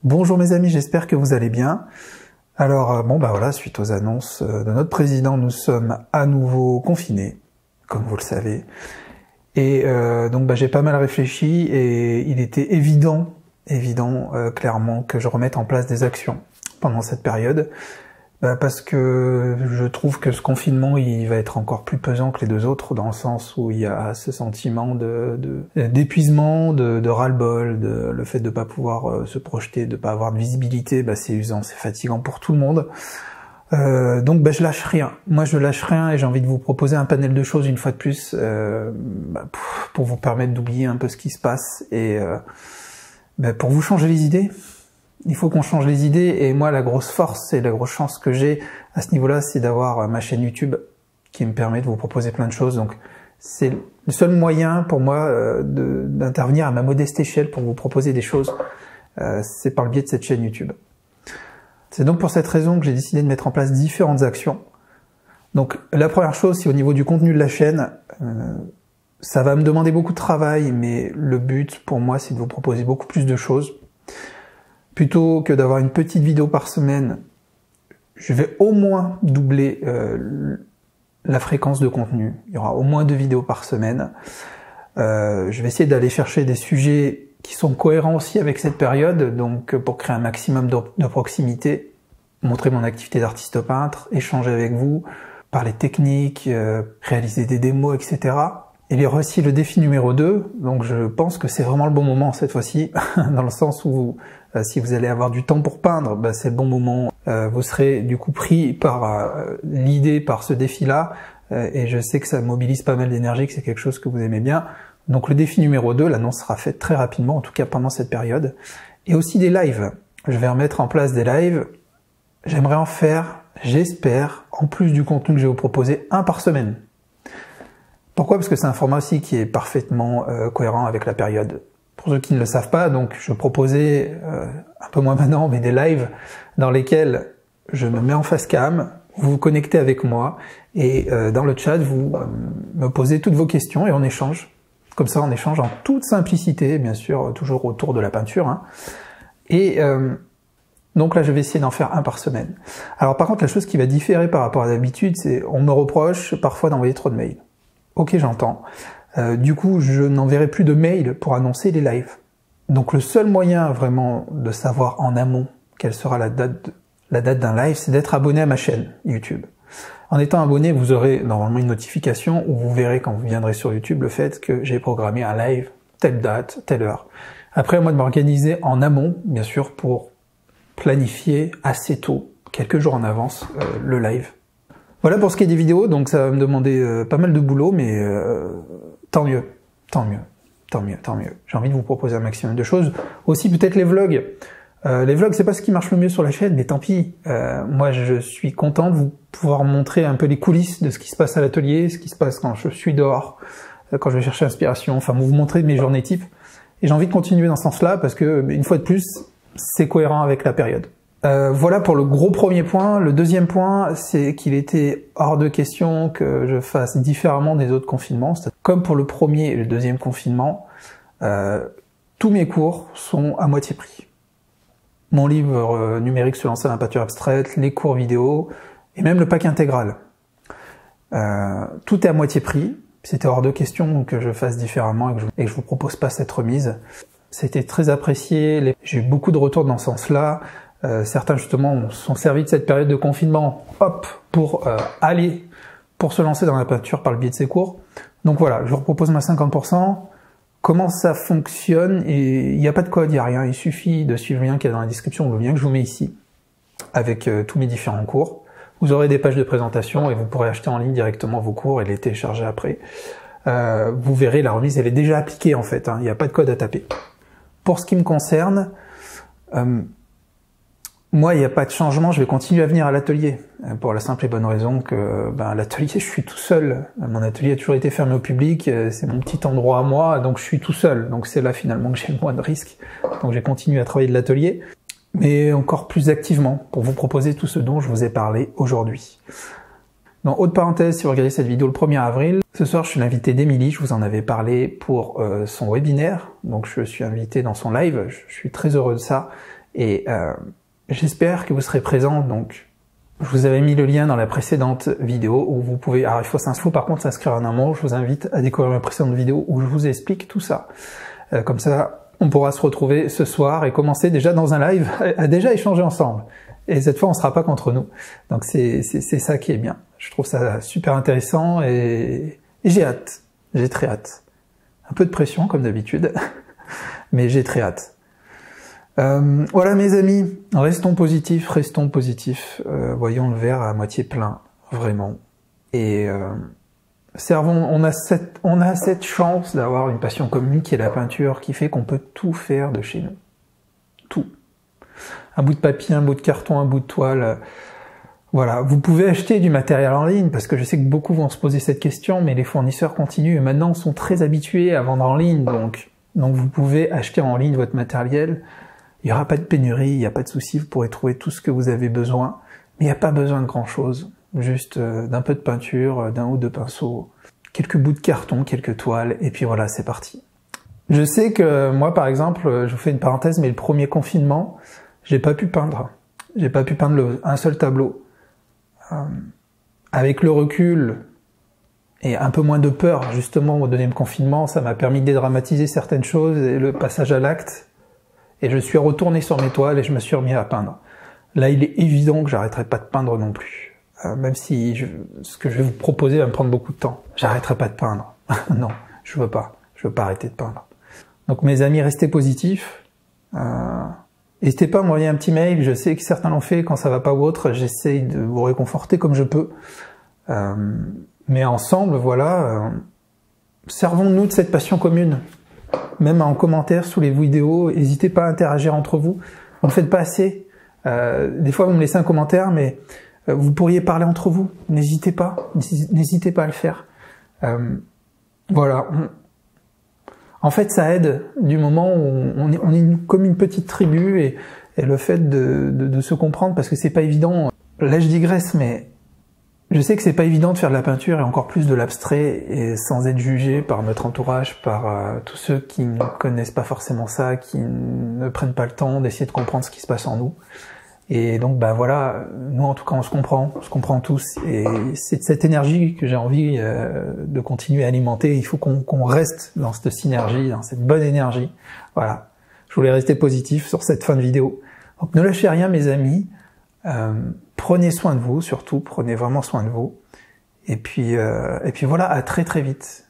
Bonjour mes amis, j'espère que vous allez bien. Alors voilà, suite aux annonces de notre président, nous sommes à nouveau confinés, comme vous le savez. Et donc j'ai pas mal réfléchi et il était évident clairement que je remette en place des actions pendant cette période. Parce que je trouve que ce confinement, il va être encore plus pesant que les deux autres, dans le sens où il y a ce sentiment d'épuisement, de ras-le-bol, le fait de pas pouvoir se projeter, de pas avoir de visibilité, c'est usant, c'est fatigant pour tout le monde. Donc je lâche rien. Moi je lâche rien et j'ai envie de vous proposer un panel de choses une fois de plus pour vous permettre d'oublier un peu ce qui se passe et pour vous changer les idées. Il faut qu'on change les idées et moi la grosse force et la grosse chance que j'ai à ce niveau-là, c'est d'avoir ma chaîne YouTube qui me permet de vous proposer plein de choses. Donc c'est le seul moyen pour moi d'intervenir à ma modeste échelle pour vous proposer des choses, c'est par le biais de cette chaîne YouTube. C'est donc pour cette raison que j'ai décidé de mettre en place différentes actions. Donc la première chose, c'est au niveau du contenu de la chaîne. Ça va me demander beaucoup de travail, mais le but pour moi, c'est de vous proposer beaucoup plus de choses. Plutôt que d'avoir une petite vidéo par semaine, je vais au moins doubler la fréquence de contenu. Il y aura au moins 2 vidéos par semaine. Je vais essayer d'aller chercher des sujets qui sont cohérents aussi avec cette période, donc pour créer un maximum de proximité, montrer mon activité d'artiste peintre, échanger avec vous, parler technique, réaliser des démos, etc. Il y aura aussi le défi numéro 2, donc je pense que c'est vraiment le bon moment cette fois-ci, dans le sens où si vous allez avoir du temps pour peindre, c'est le bon moment. Vous serez du coup pris par l'idée, par ce défi-là, et je sais que ça mobilise pas mal d'énergie, que c'est quelque chose que vous aimez bien. Donc le défi numéro 2, l'annonce sera faite très rapidement, en tout cas pendant cette période. Et aussi des lives. Je vais remettre en place des lives. J'aimerais en faire, j'espère, en plus du contenu que je vais vous proposer, 1 par semaine. Pourquoi? Parce que c'est un format aussi qui est parfaitement cohérent avec la période. Pour ceux qui ne le savent pas, donc je proposais un peu moins maintenant, mais des lives dans lesquels je me mets en face cam, vous vous connectez avec moi et dans le chat vous me posez toutes vos questions et on échange. Comme ça on échange en toute simplicité, bien sûr toujours autour de la peinture. Et donc là je vais essayer d'en faire 1 par semaine. Alors par contre la chose qui va différer par rapport à d'habitude, c'est on me reproche parfois d'envoyer trop de mails. Ok, j'entends. Du coup, je n'enverrai plus de mails pour annoncer les lives. Donc le seul moyen vraiment de savoir en amont quelle sera la date d'un live, c'est d'être abonné à ma chaîne YouTube. En étant abonné, vous aurez normalement une notification où vous verrez quand vous viendrez sur YouTube le fait que j'ai programmé un live, telle date, telle heure. Après, moi de m'organiser en amont, bien sûr, pour planifier assez tôt, quelques jours en avance, le live. Voilà pour ce qui est des vidéos, donc ça va me demander pas mal de boulot, mais tant mieux. J'ai envie de vous proposer un maximum de choses. Aussi peut-être les vlogs. Les vlogs, c'est pas ce qui marche le mieux sur la chaîne, mais tant pis. Moi, je suis content de vous pouvoir montrer un peu les coulisses de ce qui se passe à l'atelier, ce qui se passe quand je suis dehors, quand je vais chercher inspiration, enfin vous montrer mes journées types. Et j'ai envie de continuer dans ce sens-là, parce que, une fois de plus, c'est cohérent avec la période. Voilà pour le gros premier point. Le deuxième point, c'est qu'il était hors de question que je fasse différemment des autres confinements. Comme pour le premier et le deuxième confinement, tous mes cours sont à moitié prix. Mon livre numérique se lance à la peinture abstraite, les cours vidéo et même le pack intégral. Tout est à moitié prix. C'était hors de question que je fasse différemment et que je vous propose pas cette remise. C'était très apprécié. J'ai eu beaucoup de retours dans ce sens-là. Certains justement sont servis de cette période de confinement, pour se lancer dans la peinture par le biais de ces cours. Donc voilà, je vous propose ma 50%. Comment ça fonctionne? Et il n'y a pas de code, il n'y a rien. Il suffit de suivre le lien qui est dans la description, ou le lien que je vous mets ici, avec tous mes différents cours. Vous aurez des pages de présentation et vous pourrez acheter en ligne directement vos cours et les télécharger après. Vous verrez, la remise elle est déjà appliquée en fait. Il n'y a pas de code à taper. Pour ce qui me concerne, moi, il n'y a pas de changement, je vais continuer à venir à l'atelier, pour la simple et bonne raison que à l'atelier, je suis tout seul. Mon atelier a toujours été fermé au public, c'est mon petit endroit à moi, donc je suis tout seul. Donc c'est là finalement que j'ai le moins de risques. Donc j'ai continué à travailler de l'atelier, mais encore plus activement, pour vous proposer tout ce dont je vous ai parlé aujourd'hui. Dans haute parenthèse, si vous regardez cette vidéo le 1er avril, ce soir je suis l'invité d'Emilie, je vous en avais parlé pour son webinaire, donc je suis invité dans son live, je suis très heureux de ça. Et j'espère que vous serez présents. Donc, je vous avais mis le lien dans la précédente vidéo où vous pouvez... Alors, il faut par contre s'inscrire en amont. Je vous invite à découvrir ma précédente vidéo où je vous explique tout ça. Comme ça, on pourra se retrouver ce soir et commencer déjà dans un live à déjà échanger ensemble. Et cette fois, on ne sera pas contre nous. Donc, c'est ça qui est bien. Je trouve ça super intéressant et j'ai hâte. J'ai très hâte. Un peu de pression, comme d'habitude, mais j'ai très hâte. Voilà, mes amis, restons positifs, voyons le verre à moitié plein, vraiment. Et servons, on a cette chance d'avoir une passion commune qui est la peinture, qui fait qu'on peut tout faire de chez nous. Tout. Un bout de papier, un bout de carton, un bout de toile. Voilà, vous pouvez acheter du matériel en ligne, parce que je sais que beaucoup vont se poser cette question, mais les fournisseurs continuent, et maintenant sont très habitués à vendre en ligne, donc vous pouvez acheter en ligne votre matériel. Il n'y aura pas de pénurie, il n'y a pas de souci, vous pourrez trouver tout ce que vous avez besoin, mais il n'y a pas besoin de grand chose, juste d'un peu de peinture, d'un ou deux pinceaux, quelques bouts de carton, quelques toiles, et puis voilà, c'est parti. Je sais que moi, par exemple, je vous fais une parenthèse, mais le premier confinement, j'ai pas pu peindre. J'ai pas pu peindre un seul tableau. Avec le recul et un peu moins de peur, justement, au deuxième confinement, ça m'a permis de dédramatiser certaines choses et le passage à l'acte. Et je suis retourné sur mes toiles et je me suis remis à peindre. Là, il est évident que j'arrêterai pas de peindre non plus. Même si ce que je vais vous proposer va me prendre beaucoup de temps. J'arrêterai pas de peindre. Non, je veux pas. Je veux pas arrêter de peindre. Donc mes amis, restez positifs. N'hésitez pas à m'envoyer un petit mail, je sais que certains l'ont fait quand ça va pas ou autre, j'essaye de vous réconforter comme je peux. Mais ensemble, voilà, servons-nous de cette passion commune. Même en commentaire sous les vidéos, n'hésitez pas à interagir entre vous. Vous ne faites pas assez. Des fois, vous me laissez un commentaire, mais vous pourriez parler entre vous. N'hésitez pas à le faire. Voilà. En fait, ça aide du moment où on est comme une petite tribu et le fait de se comprendre, parce que c'est pas évident. Là, je digresse, mais je sais que c'est pas évident de faire de la peinture et encore plus de l'abstrait et sans être jugé par notre entourage, par tous ceux qui ne connaissent pas forcément ça, qui ne prennent pas le temps d'essayer de comprendre ce qui se passe en nous. Et donc, bah voilà, nous en tout cas, on se comprend tous. Et c'est cette énergie que j'ai envie de continuer à alimenter. Il faut qu'on reste dans cette synergie, dans cette bonne énergie. Voilà, je voulais rester positif sur cette fin de vidéo. Donc ne lâchez rien, mes amis. Prenez soin de vous, surtout, prenez vraiment soin de vous. Et puis voilà, à très très vite.